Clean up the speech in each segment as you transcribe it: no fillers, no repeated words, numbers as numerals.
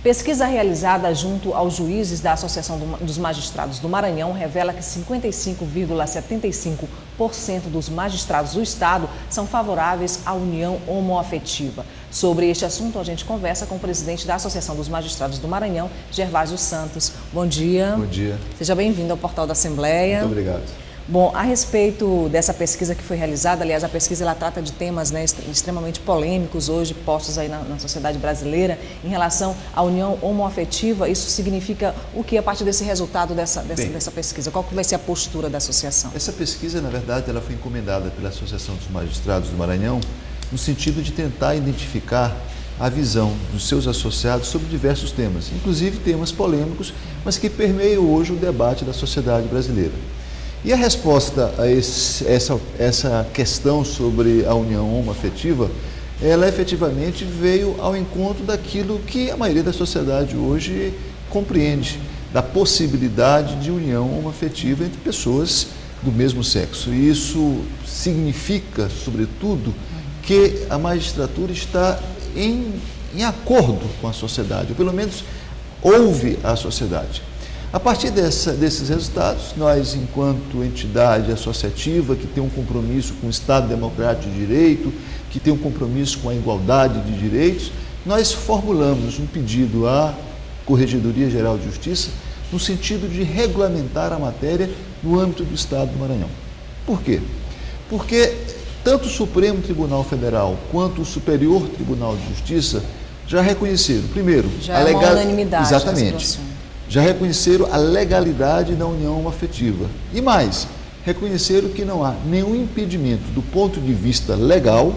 Pesquisa realizada junto aos juízes da Associação dos Magistrados do Maranhão revela que 55,75% dos magistrados do estado são favoráveis à união homoafetiva. Sobre este assunto, a gente conversa com o presidente da Associação dos Magistrados do Maranhão, Gervásio Santos. Bom dia. Bom dia. Seja bem-vindo ao Portal da Assembleia. Muito obrigado. Bom, a respeito dessa pesquisa que foi realizada, aliás, a pesquisa ela trata de temas extremamente polêmicos hoje postos aí na sociedade brasileira em relação à união homoafetiva. Isso significa o que a partir desse resultado dessa pesquisa? Qual que vai ser a postura da associação? Essa pesquisa, na verdade, ela foi encomendada pela Associação dos Magistrados do Maranhão no sentido de tentar identificar a visão dos seus associados sobre diversos temas, inclusive temas polêmicos, mas que permeiam hoje o debate da sociedade brasileira. E a resposta a essa questão sobre a união homoafetiva, ela efetivamente veio ao encontro daquilo que a maioria da sociedade hoje compreende, da possibilidade de união homoafetiva entre pessoas do mesmo sexo. E isso significa, sobretudo, que a magistratura está em acordo com a sociedade, ou pelo menos ouve a sociedade. A partir desses resultados, nós, enquanto entidade associativa que tem um compromisso com o Estado Democrático de Direito, que tem um compromisso com a igualdade de direitos, nós formulamos um pedido à Corregedoria Geral de Justiça no sentido de regulamentar a matéria no âmbito do Estado do Maranhão. Por quê? Porque tanto o Supremo Tribunal Federal quanto o Superior Tribunal de Justiça já reconheceram, primeiro, já é uma unanimidade. Exatamente. Já reconheceram a legalidade da união homoafetiva. E mais, reconheceram que não há nenhum impedimento do ponto de vista legal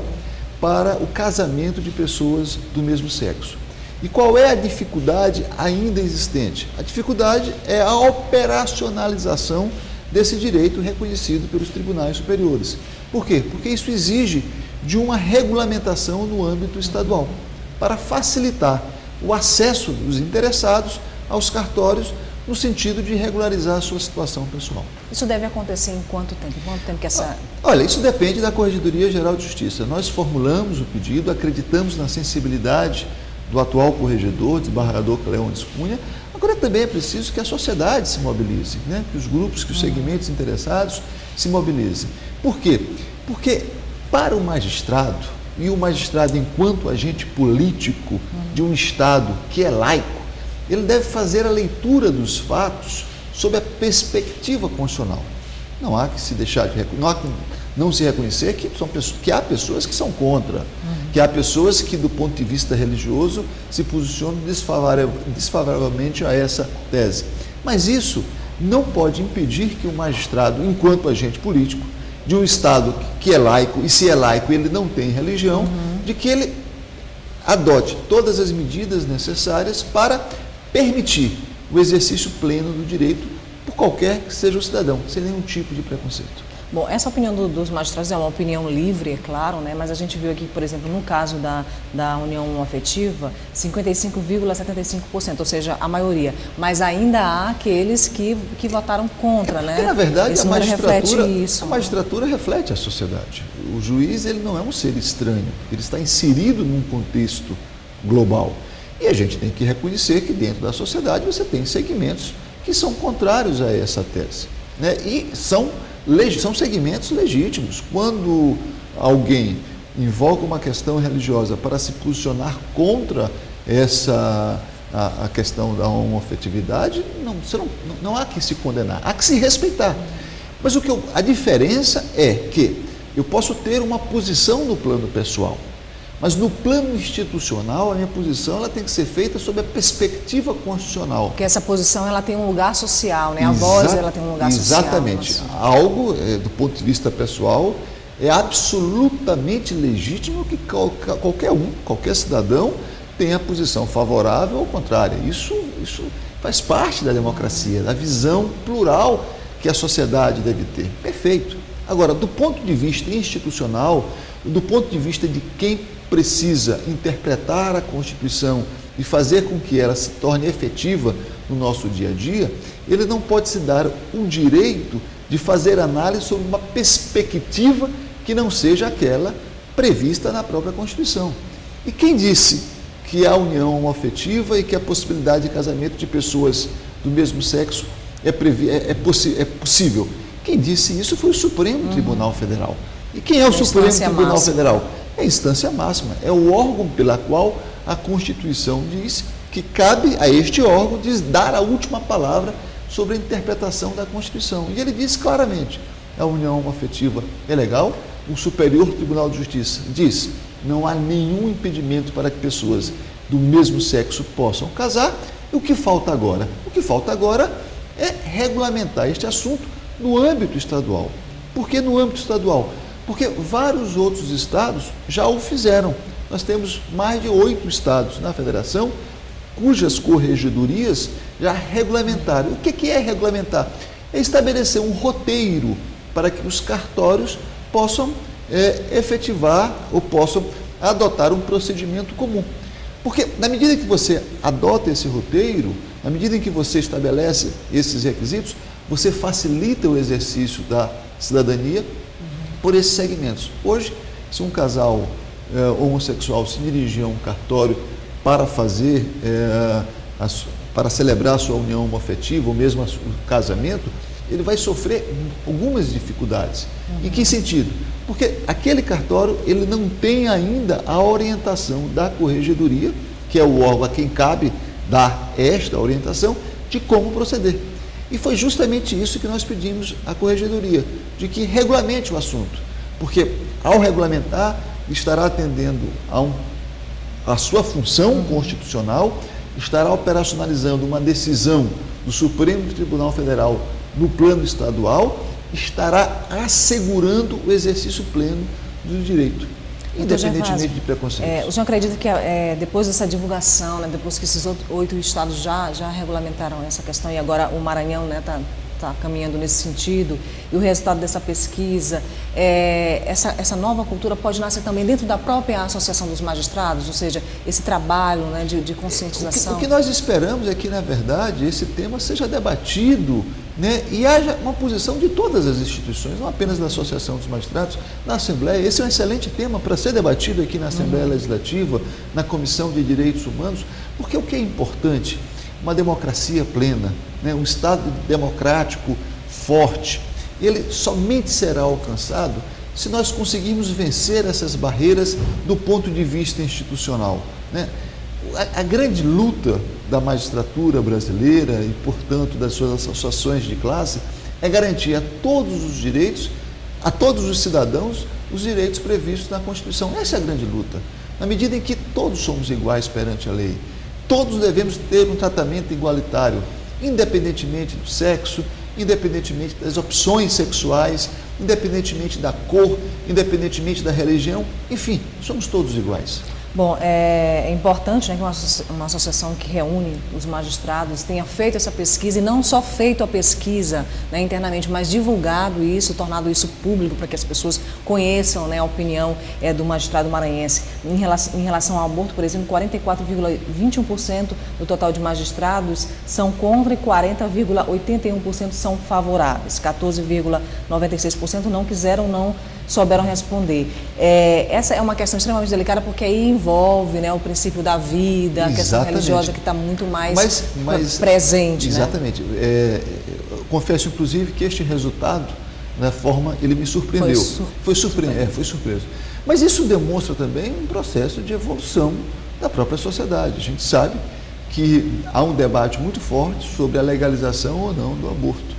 para o casamento de pessoas do mesmo sexo. E qual é a dificuldade ainda existente? A dificuldade é a operacionalização desse direito reconhecido pelos tribunais superiores. Por quê? Porque isso exige de uma regulamentação no âmbito estadual, para facilitar o acesso dos interessados aos cartórios, no sentido de regularizar a sua situação pessoal. Isso deve acontecer em quanto tempo? Quanto tempo que essa... Olha, isso depende da Corregedoria Geral de Justiça. Nós formulamos o pedido, acreditamos na sensibilidade do atual corregedor, desembargador Cleônides Cunha. Agora também é preciso que a sociedade se mobilize, né? Que os grupos, que os segmentos interessados se mobilizem. Por quê? Porque para o magistrado, e o magistrado enquanto agente político de um Estado que é laico, ele deve fazer a leitura dos fatos sob a perspectiva constitucional. Não há que se deixar de não se reconhecer que há pessoas que são contra, que há pessoas que, do ponto de vista religioso, se posicionam desfavoravelmente a essa tese. Mas isso não pode impedir que o magistrado, enquanto agente político, de um Estado que é laico, e se é laico ele não tem religião, de que ele adote todas as medidas necessárias para permitir o exercício pleno do direito por qualquer que seja o cidadão, sem nenhum tipo de preconceito. Bom, essa opinião dos magistrados é uma opinião livre, é claro, né? Mas a gente viu aqui, por exemplo, no caso da união homoafetiva, 55,75%, ou seja, a maioria. Mas ainda há aqueles que votaram contra, né? Porque, na verdade, a magistratura reflete a sociedade. O juiz, ele não é um ser estranho, ele está inserido num contexto global. E a gente tem que reconhecer que dentro da sociedade você tem segmentos que são contrários a essa tese, né? E são segmentos legítimos. Quando alguém invoca uma questão religiosa para se posicionar contra a questão da homoafetividade, não há que se condenar, há que se respeitar. Mas a diferença é que eu posso ter uma posição no plano pessoal, mas no plano institucional, a minha posição ela tem que ser feita sob a perspectiva constitucional. Porque essa posição ela tem um lugar social, né? A voz ela tem um lugar social. Exatamente. Algo, do ponto de vista pessoal, é absolutamente legítimo que qualquer cidadão tenha posição favorável ou contrária. Isso faz parte da democracia, da visão plural que a sociedade deve ter. Perfeito. Agora, do ponto de vista institucional, do ponto de vista de quem precisa interpretar a Constituição e fazer com que ela se torne efetiva no nosso dia a dia, ele não pode se dar o direito de fazer análise sobre uma perspectiva que não seja aquela prevista na própria Constituição. E quem disse que há união homoafetiva e que a possibilidade de casamento de pessoas do mesmo sexo é possível. Quem disse isso foi o Supremo Tribunal Federal. E quem é o Supremo Tribunal Federal? É a instância máxima, é o órgão pela qual a Constituição diz que cabe a este órgão dar a última palavra sobre a interpretação da Constituição. E ele diz claramente, a união homoafetiva é legal, o Superior Tribunal de Justiça diz, não há nenhum impedimento para que pessoas do mesmo sexo possam casar. E o que falta agora? O que falta agora é regulamentar este assunto no âmbito estadual. Por que no âmbito estadual? Porque vários outros estados já o fizeram. Nós temos mais de 8 estados na federação cujas corregedorias já regulamentaram. O que é regulamentar? É estabelecer um roteiro para que os cartórios possam efetivar ou possam adotar um procedimento comum. Porque na medida que você adota esse roteiro, na medida em que você estabelece esses requisitos, você facilita o exercício da cidadania por esses segmentos. Hoje, se um casal homossexual se dirigir a um cartório para fazer, para celebrar a sua união homoafetiva ou mesmo o casamento, ele vai sofrer algumas dificuldades. Em que sentido? Porque aquele cartório, ele não tem ainda a orientação da corregedoria, que é o órgão a quem cabe dar esta orientação, de como proceder. E foi justamente isso que nós pedimos à corregedoria, de que regulamente o assunto, porque ao regulamentar, estará atendendo a sua função constitucional, estará operacionalizando uma decisão do Supremo Tribunal Federal no plano estadual, estará assegurando o exercício pleno do direito, independentemente de preconceitos. O senhor acredita que depois dessa divulgação, né, depois que esses 8 estados já regulamentaram essa questão e agora o Maranhão está caminhando nesse sentido, e o resultado dessa pesquisa, essa nova cultura pode nascer também dentro da própria Associação dos Magistrados, ou seja, esse trabalho, né, de conscientização? O que nós esperamos é que, na verdade, esse tema seja debatido, né, e haja uma posição de todas as instituições, não apenas da Associação dos Magistrados, na Assembleia. Esse é um excelente tema para ser debatido aqui na Assembleia Legislativa, na Comissão de Direitos Humanos, porque o que é importante? Uma democracia plena, né, um Estado democrático forte, ele somente será alcançado se nós conseguirmos vencer essas barreiras do ponto de vista institucional, né? A grande luta da magistratura brasileira e, portanto, das suas associações de classe é garantir a todos os direitos, a todos os cidadãos, os direitos previstos na Constituição. Essa é a grande luta. Na medida em que todos somos iguais perante a lei, todos devemos ter um tratamento igualitário, independentemente do sexo, independentemente das opções sexuais, independentemente da cor, independentemente da religião, enfim, somos todos iguais. Bom, é importante, né, que uma associação que reúne os magistrados tenha feito essa pesquisa e não só feito a pesquisa, né, internamente, mas divulgado isso, tornado isso público para que as pessoas conheçam, né, a opinião do magistrado maranhense. Em relação ao aborto, por exemplo, 44,21% do total de magistrados são contra e 40,81% são favoráveis. 14,96% não souberam responder. Essa é uma questão extremamente delicada porque aí envolve, né, o princípio da vida, a questão religiosa que está muito mais presente. Exatamente. Né? Confesso, inclusive, que este resultado, na forma, ele me surpreendeu. Foi surpreso. Mas isso demonstra também um processo de evolução da própria sociedade. A gente sabe que há um debate muito forte sobre a legalização ou não do aborto.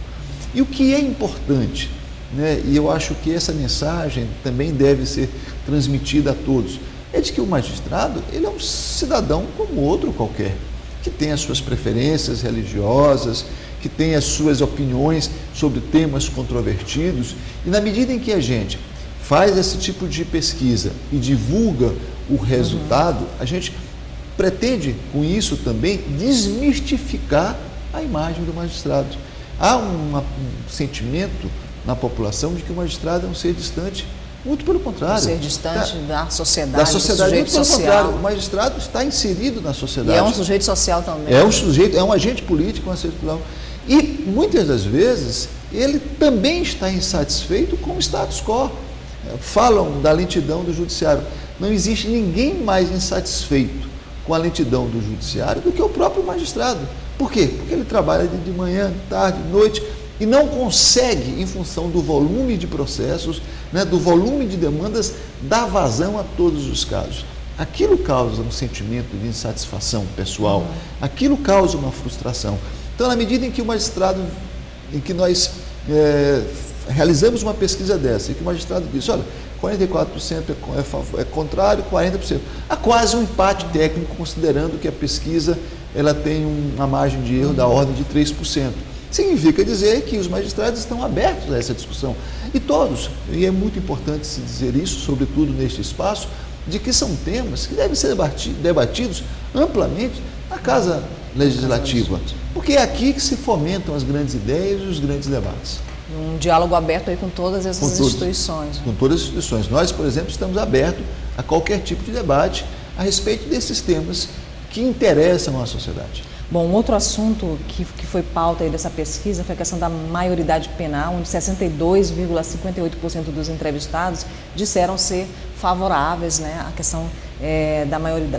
E o que é importante, né, e eu acho que essa mensagem também deve ser transmitida a todos, é de que o magistrado, ele é um cidadão como outro qualquer, que tem as suas preferências religiosas, que tem as suas opiniões sobre temas controvertidos, e na medida em que a gente faz esse tipo de pesquisa e divulga o resultado, a gente pretende, com isso também, desmistificar a imagem do magistrado. Há um sentimento na população de que o magistrado é um ser distante. Muito pelo contrário. Um ser distante da sociedade. Da sociedade, muito pelo contrário. O magistrado está inserido na sociedade. E é um sujeito social também. É um agente político, um agente social. E, muitas das vezes, ele também está insatisfeito com o status quo. Falam da lentidão do judiciário. Não existe ninguém mais insatisfeito com a lentidão do judiciário do que o próprio magistrado. Por quê? Porque ele trabalha de manhã, de tarde, de noite e não consegue, em função do volume de processos, né, do volume de demandas, dar vazão a todos os casos. Aquilo causa um sentimento de insatisfação pessoal, aquilo causa uma frustração. Então, na medida em que o magistrado, em que nós realizamos uma pesquisa dessa, e que o magistrado diz, olha, 44% é contrário, 40%. Há quase um empate técnico, considerando que a pesquisa ela tem uma margem de erro da ordem de 3%. Significa dizer que os magistrados estão abertos a essa discussão. E todos, e é muito importante se dizer isso, sobretudo neste espaço, de que são temas que devem ser debatidos amplamente na Casa Legislativa. Porque é aqui que se fomentam as grandes ideias e os grandes debates. Um diálogo aberto aí com todas essas instituições. Com todas as instituições. Nós, por exemplo, estamos abertos a qualquer tipo de debate a respeito desses temas que interessam à sociedade. Bom, um outro assunto que foi pauta aí dessa pesquisa foi a questão da maioridade penal, onde 62,58% dos entrevistados disseram ser favoráveis, né, à questão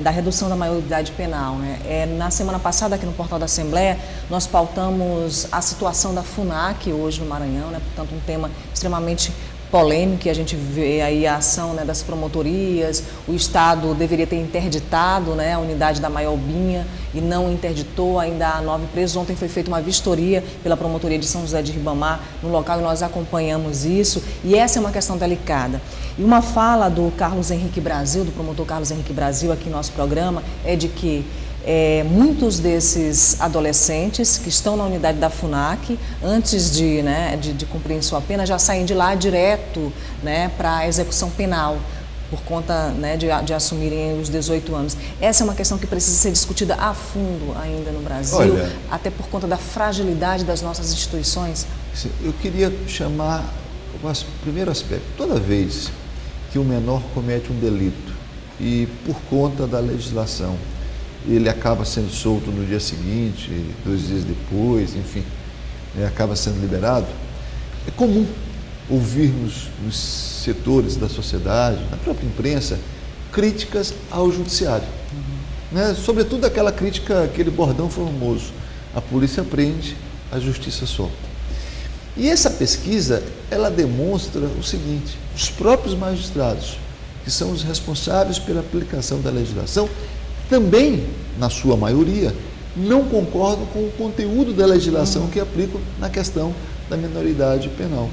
da redução da maioridade penal, né. Na semana passada, aqui no portal da Assembleia, nós pautamos a situação da FUNAC hoje no Maranhão, né, portanto um tema extremamente polêmico, e a gente vê aí a ação, né, das promotorias. O Estado deveria ter interditado, né, a unidade da Maiobinha e não interditou, ainda há 9 presos. Ontem foi feita uma vistoria pela promotoria de São José de Ribamar no local e nós acompanhamos isso, e essa é uma questão delicada. E uma fala do Carlos Henrique Brasil, do promotor Carlos Henrique Brasil aqui no nosso programa, é de que muitos desses adolescentes que estão na unidade da FUNAC, antes de cumprir sua pena, já saem de lá direto, né, para a execução penal, por conta, né, de assumirem os 18 anos. Essa é uma questão que precisa ser discutida a fundo ainda no Brasil, até por conta da fragilidade das nossas instituições. Eu queria chamar o primeiro aspecto. Toda vez que o menor comete um delito e, por conta da legislação, ele acaba sendo solto no dia seguinte, 2 dias depois, enfim, acaba sendo liberado, é comum ouvirmos nos setores da sociedade, na própria imprensa, críticas ao judiciário. Né? Sobretudo aquela crítica, aquele bordão famoso, a polícia prende, a justiça solta. E essa pesquisa, ela demonstra o seguinte: os próprios magistrados, que são os responsáveis pela aplicação da legislação, também, na sua maioria, não concordam com o conteúdo da legislação que aplicam na questão da minoridade penal.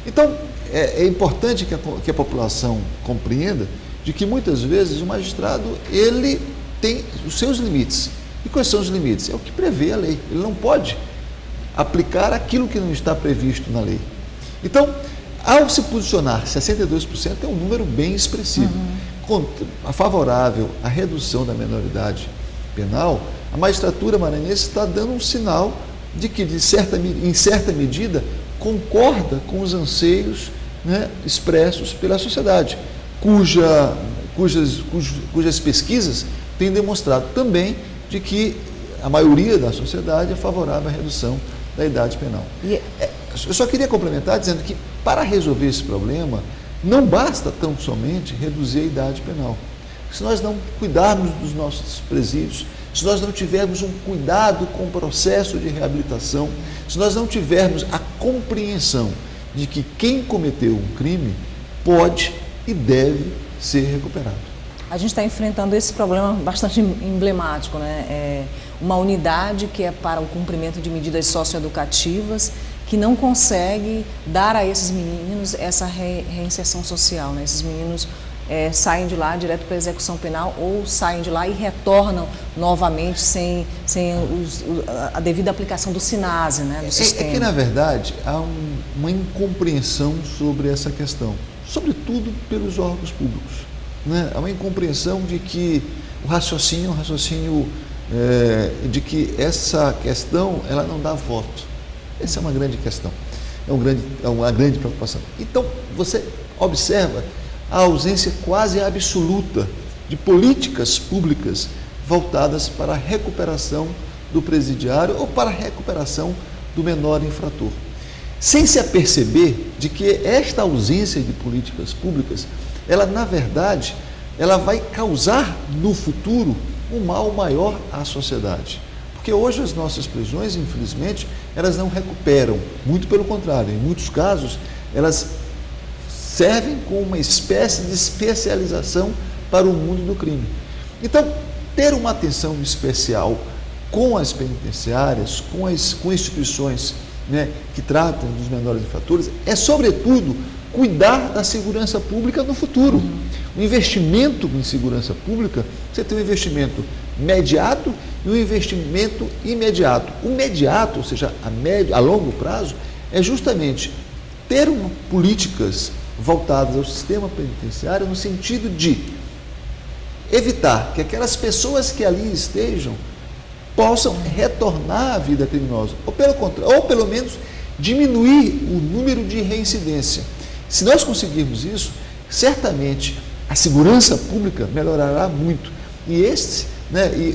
Então, é importante que a população compreenda de que, muitas vezes, o magistrado ele tem os seus limites. E quais são os limites? É o que prevê a lei. Ele não pode aplicar aquilo que não está previsto na lei. Então, ao se posicionar 62%, é um número bem expressivo. Favorável à redução da minoridade penal, a magistratura maranhense está dando um sinal de que, em certa medida, concorda com os anseios, né, expressos pela sociedade, cujas pesquisas têm demonstrado também de que a maioria da sociedade é favorável à redução da idade penal. Eu só queria complementar dizendo que, para resolver esse problema, não basta tão somente reduzir a idade penal. Se nós não cuidarmos dos nossos presídios, se nós não tivermos um cuidado com o processo de reabilitação, se nós não tivermos a compreensão de que quem cometeu um crime pode e deve ser recuperado. A gente está enfrentando esse problema bastante emblemático, né? Uma unidade que é para o cumprimento de medidas socioeducativas, que não consegue dar a esses meninos essa reinserção social, né? Esses meninos saem de lá direto para a execução penal ou saem de lá e retornam novamente sem a devida aplicação do SINASE, né, do sistema. É que, na verdade, há uma incompreensão sobre essa questão, sobretudo pelos órgãos públicos. Né? Há uma incompreensão de que o raciocínio de que essa questão ela não dá voto. Essa é uma grande questão, é uma grande preocupação. Então, você observa a ausência quase absoluta de políticas públicas voltadas para a recuperação do presidiário ou para a recuperação do menor infrator. Sem se aperceber de que esta ausência de políticas públicas, ela, na verdade, ela vai causar no futuro um mal maior à sociedade. Porque hoje as nossas prisões, infelizmente, elas não recuperam, muito pelo contrário, em muitos casos, elas servem como uma espécie de especialização para o mundo do crime. Então, ter uma atenção especial com as penitenciárias, com instituições, né, que tratam dos menores infratores, é, sobretudo, cuidar da segurança pública no futuro. O investimento em segurança pública, você tem um investimento mediato e um investimento imediato. O mediato, ou seja, a longo prazo, é justamente ter políticas voltadas ao sistema penitenciário no sentido de evitar que aquelas pessoas que ali estejam possam retornar à vida criminosa, ou pelo contrário, ou pelo menos diminuir o número de reincidência. Se nós conseguirmos isso, certamente a segurança pública melhorará muito. E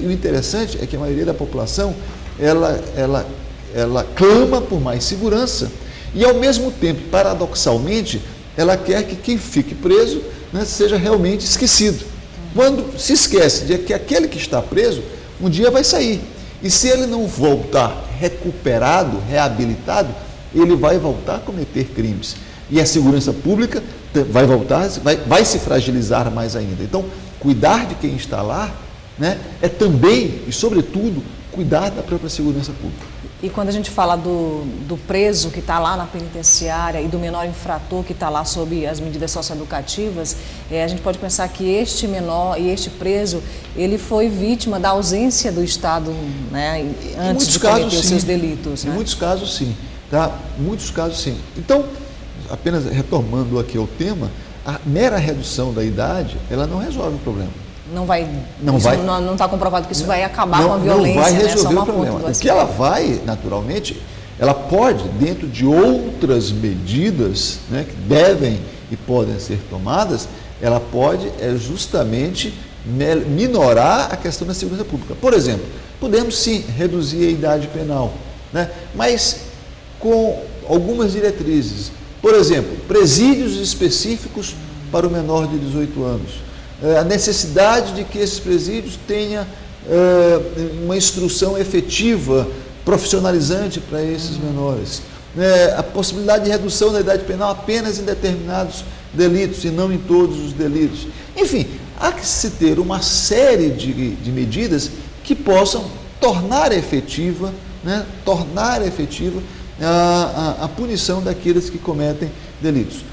o interessante é que a maioria da população ela clama por mais segurança e, ao mesmo tempo, paradoxalmente, ela quer que quem fique preso, né, seja realmente esquecido. Quando se esquece de que aquele que está preso um dia vai sair. E se ele não voltar recuperado, reabilitado, ele vai voltar a cometer crimes. E a segurança pública vai se fragilizar mais ainda. Então, cuidar de quem está lá, né, é também, e sobretudo, cuidar da própria segurança pública. E quando a gente fala do preso que está lá na penitenciária e do menor infrator que está lá sob as medidas socioeducativas, a gente pode pensar que este menor e este preso, ele foi vítima da ausência do Estado, né, antes de cometer os seus delitos. Em né? muitos casos, sim. Tá? Muitos casos, sim. Então, apenas retomando aqui ao tema, a mera redução da idade, ela não resolve o problema. Não está comprovado que isso vai acabar com a violência. Não vai resolver né? o problema. O que ela vai, naturalmente, ela pode, dentro de outras medidas, né, que devem e podem ser tomadas, ela pode justamente minorar a questão da segurança pública. Por exemplo, podemos sim reduzir a idade penal, né, mas com algumas diretrizes. Por exemplo, presídios específicos para o menor de 18 anos. A necessidade de que esses presídios tenham uma instrução efetiva, profissionalizante para esses menores. A possibilidade de redução da idade penal apenas em determinados delitos e não em todos os delitos. Enfim, há que se ter uma série de medidas que possam tornar efetiva, né, a punição daqueles que cometem delitos.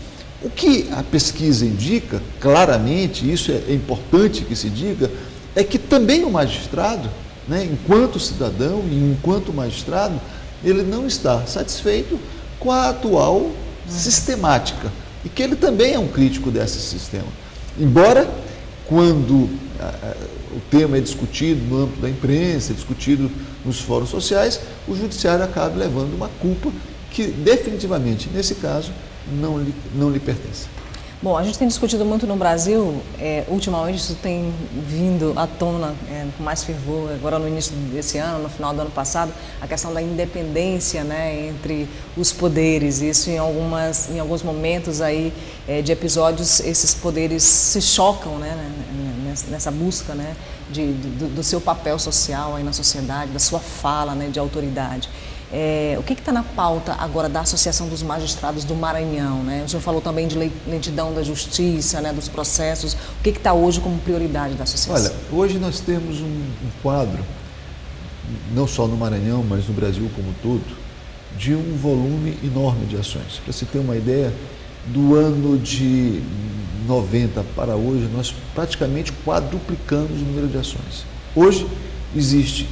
O que a pesquisa indica, claramente, isso é importante que se diga, é que também o magistrado, né, enquanto cidadão e enquanto magistrado, ele não está satisfeito com a atual sistemática e que ele também é um crítico desse sistema. Embora, quando o tema é discutido no âmbito da imprensa, discutido nos fóruns sociais, o judiciário acaba levando uma culpa que definitivamente, nesse caso, não lhe pertence. Bom, a gente tem discutido muito no Brasil, ultimamente isso tem vindo à tona com mais fervor, agora no início desse ano, no final do ano passado, a questão da independência, né, entre os poderes. Isso em alguns momentos aí, de episódios, esses poderes se chocam, né, nessa busca, né, do seu papel social aí na sociedade, da sua fala, né, de autoridade. O que está na pauta agora da Associação dos Magistrados do Maranhão? Né? O senhor falou também de lentidão da justiça, né, dos processos. O que está hoje como prioridade da associação? Olha, hoje nós temos um quadro, não só no Maranhão, mas no Brasil como um todo, de um volume enorme de ações. Para se ter uma ideia, do ano de 90 para hoje, nós praticamente quadruplicamos o número de ações. Hoje existe